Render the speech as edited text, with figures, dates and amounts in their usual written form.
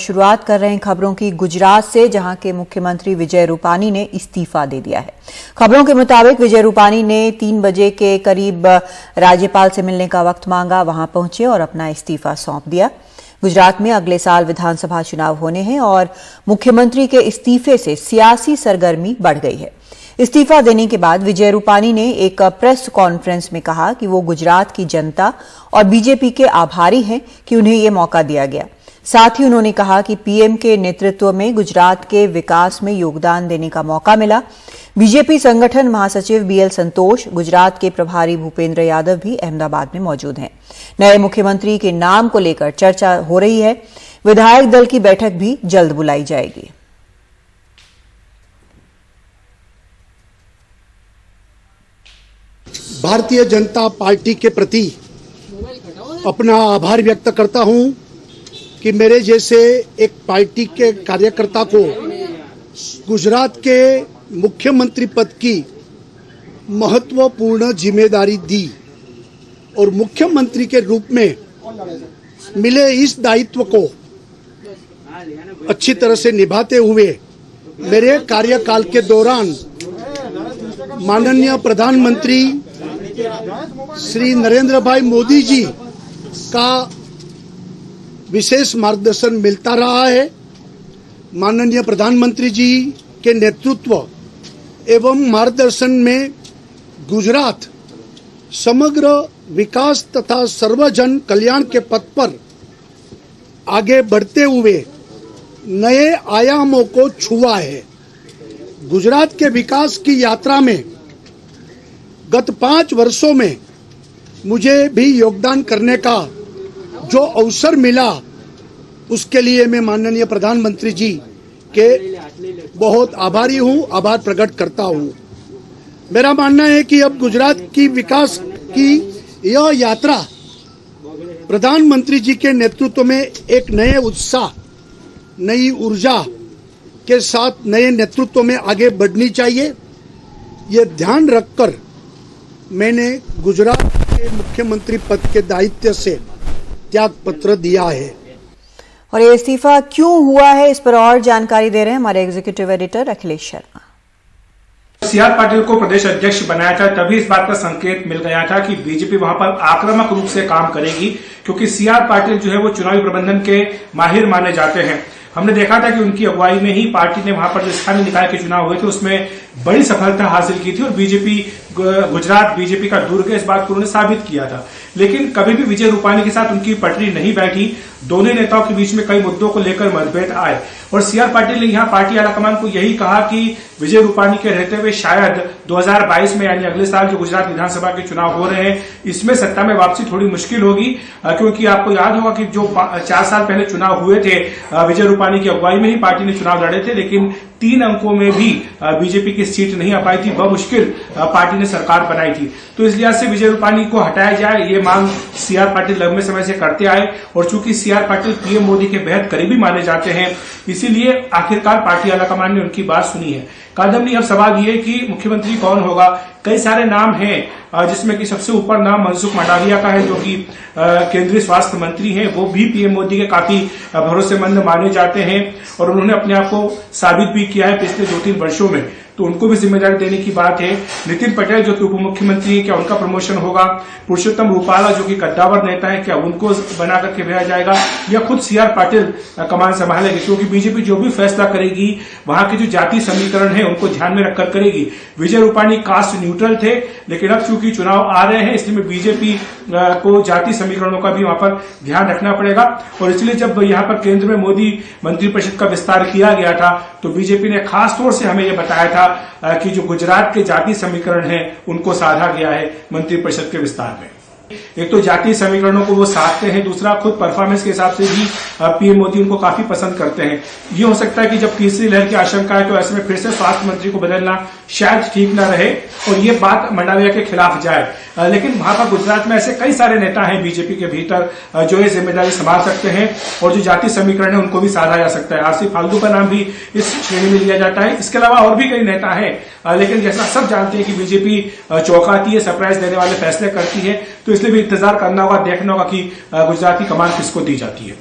शुरुआत कर रहे हैं खबरों की गुजरात से, जहां के मुख्यमंत्री विजय रूपानी ने इस्तीफा दे दिया है। खबरों के मुताबिक विजय रूपानी ने 3 बजे के करीब राज्यपाल से मिलने का वक्त मांगा, वहां पहुंचे और अपना इस्तीफा सौंप दिया। गुजरात में अगले साल विधानसभा चुनाव होने हैं और मुख्यमंत्री के इस्तीफे से सियासी सरगर्मी बढ़ गई है। इस्तीफा देने के बाद विजय रूपानी ने एक प्रेस कॉन्फ्रेंस में कहा कि वो गुजरात की जनता और बीजेपी के आभारी हैं कि उन्हें ये मौका दिया गया। साथ ही उन्होंने कहा कि पीएम के नेतृत्व में गुजरात के विकास में योगदान देने का मौका मिला। बीजेपी संगठन महासचिव बीएल संतोष, गुजरात के प्रभारी भूपेंद्र यादव भी अहमदाबाद में मौजूद हैं। नए मुख्यमंत्री के नाम को लेकर चर्चा हो रही है। विधायक दल की बैठक भी जल्द बुलाई जाएगी। भारतीय जनता पार्टी के प्रति अपना आभार व्यक्त करता हूं कि मेरे जैसे एक पार्टी के कार्यकर्ता को गुजरात के मुख्यमंत्री पद की महत्वपूर्ण जिम्मेदारी दी और मुख्यमंत्री के रूप में मिले इस दायित्व को अच्छी तरह से निभाते हुए मेरे कार्यकाल के दौरान माननीय प्रधानमंत्री श्री नरेंद्र भाई मोदी जी का विशेष मार्गदर्शन मिलता रहा है। माननीय प्रधानमंत्री जी के नेतृत्व एवं मार्गदर्शन में गुजरात समग्र विकास तथा सर्वजन कल्याण के पथ पर आगे बढ़ते हुए नए आयामों को छुआ है। गुजरात के विकास की यात्रा में गत 5 वर्षों में मुझे भी योगदान करने का जो अवसर मिला, उसके लिए मैं माननीय प्रधानमंत्री जी के बहुत आभारी हूं, आभार प्रकट करता हूं। मेरा मानना है कि अब गुजरात की विकास की यह यात्रा प्रधानमंत्री जी के नेतृत्व में एक नए उत्साह, नई ऊर्जा के साथ नए नेतृत्व में आगे बढ़नी चाहिए। ये ध्यान रखकर मैंने गुजरात के मुख्यमंत्री पद के दायित्व से त्याग पत्र दिया है। और ये इस्तीफा क्यों हुआ है, इस पर और जानकारी दे रहे हैं हमारे executive editor Akhilesh Sharma. CR Patil को प्रदेश अध्यक्ष बनाया था, तभी इस बात का संकेत मिल गया था कि बीजेपी वहां पर आक्रामक रूप से काम करेगी, क्योंकि सीआर पाटिल जो है वो चुनावी प्रबंधन के माहिर माने जाते हैं। हमने देखा था कि उनकी अगुवाई में ही पार्टी ने वहां पर जो स्थानीय निकाय के चुनाव हुए थे उसमें बड़ी सफलता हासिल की थी और बीजेपी गुजरात बीजेपी का दुर्ग है, इस बात को उन्होंने साबित किया था। लेकिन कभी भी विजय रूपानी के साथ उनकी पटरी नहीं बैठी। दोनों नेताओं के बीच में कई मुद्दों को लेकर मतभेद आए और सीआर पाटिल ने यहां पार्टी आलाकमान को यही कहा कि विजय रूपानी के रहते हुए शायद 2022 में यानी अगले साल जो गुजरात विधानसभा के चुनाव हो रहे हैं, इसमें सत्ता में वापसी थोड़ी मुश्किल होगी, क्योंकि आपको याद होगा कि जो 4 साल पहले चुनाव हुए थे विजय रूपानी की अगुवाई में ही पार्टी ने चुनाव लड़े थे, लेकिन 3 अंकों में भी बीजेपी की सीट नहीं आ पाई थी। बमुश्किल पार्टी ने सरकार बनाई थी। तो इस लिहाज से विजय रूपानी को हटाया जाए, ये मांग सीआर पाटिल लंबे समय से करते आए और चूंकि सीआर पाटिल पीएम मोदी के बेहद करीबी माने जाते हैं, इसीलिए आखिरकार पार्टी आलाकमान ने उनकी बात सुनी है। कादम्बरी, अब सवाल ये कि मुख्यमंत्री कौन होगा। कई सारे नाम हैं, जिसमें कि सबसे ऊपर नाम मनसुख मंडाविया का है, जो कि केंद्रीय स्वास्थ्य मंत्री हैं। वो भी पीएम मोदी के काफी भरोसेमंद माने जाते हैं और उन्होंने अपने आप को साबित भी किया है पिछले 2-3 वर्षों में, तो उनको भी जिम्मेदारी देने की बात है। नितिन पटेल जो कि उप मुख्यमंत्री है, क्या उनका प्रमोशन होगा? पुरुषोत्तम रूपाला जो कि कद्दावर नेता है, क्या उनको बना करके भेजा जाएगा या खुद सीआर पाटिल कमान संभालेगी? क्योंकि बीजेपी जो भी फैसला करेगी वहां के जो जाति समीकरण है उनको ध्यान में रखकर करेगी। विजय रूपानी कास्ट न्यूट्रल थे, लेकिन अब चूंकि चुनाव आ रहे हैं इसलिए बीजेपी को जाति समीकरणों का भी वहां पर ध्यान रखना पड़ेगा। और इसलिए जब यहां पर केंद्र में मोदी मंत्रिपरिषद का विस्तार किया गया था तो बीजेपी ने खास तौर से हमें यह बताया था कि जो गुजरात के जाति समीकरण हैं उनको साधा गया है मंत्रिपरिषद के विस्तार में। एक तो जातीय समीकरणों को वो साधते हैं, दूसरा खुद परफॉर्मेंस के हिसाब से भी पीएम मोदी उनको काफी पसंद करते हैं। ये हो सकता है कि जब तीसरी लहर की आशंका है तो ऐसे में फिर से स्वास्थ्य मंत्री को बदलना शायद ठीक न रहे और ये बात मंडाविया के खिलाफ जाए। लेकिन वहां पर गुजरात में ऐसे कई सारे नेता हैं बीजेपी के भीतर जो ये जिम्मेदारी संभाल सकते हैं और जो जातीय समीकरण है उनको भी साधा जा सकता है। आरसी फाल्गू का नाम भी इस श्रेणी में लिया जाता है। इसके अलावा और भी कई नेता हैं, लेकिन जैसा सब जानते हैं कि बीजेपी चौंकाती है, सरप्राइज देने वाले फैसले करती है, तो इसलिए भी इंतजार करना होगा, देखना होगा कि गुजरात की कमान किसको दी जाती है।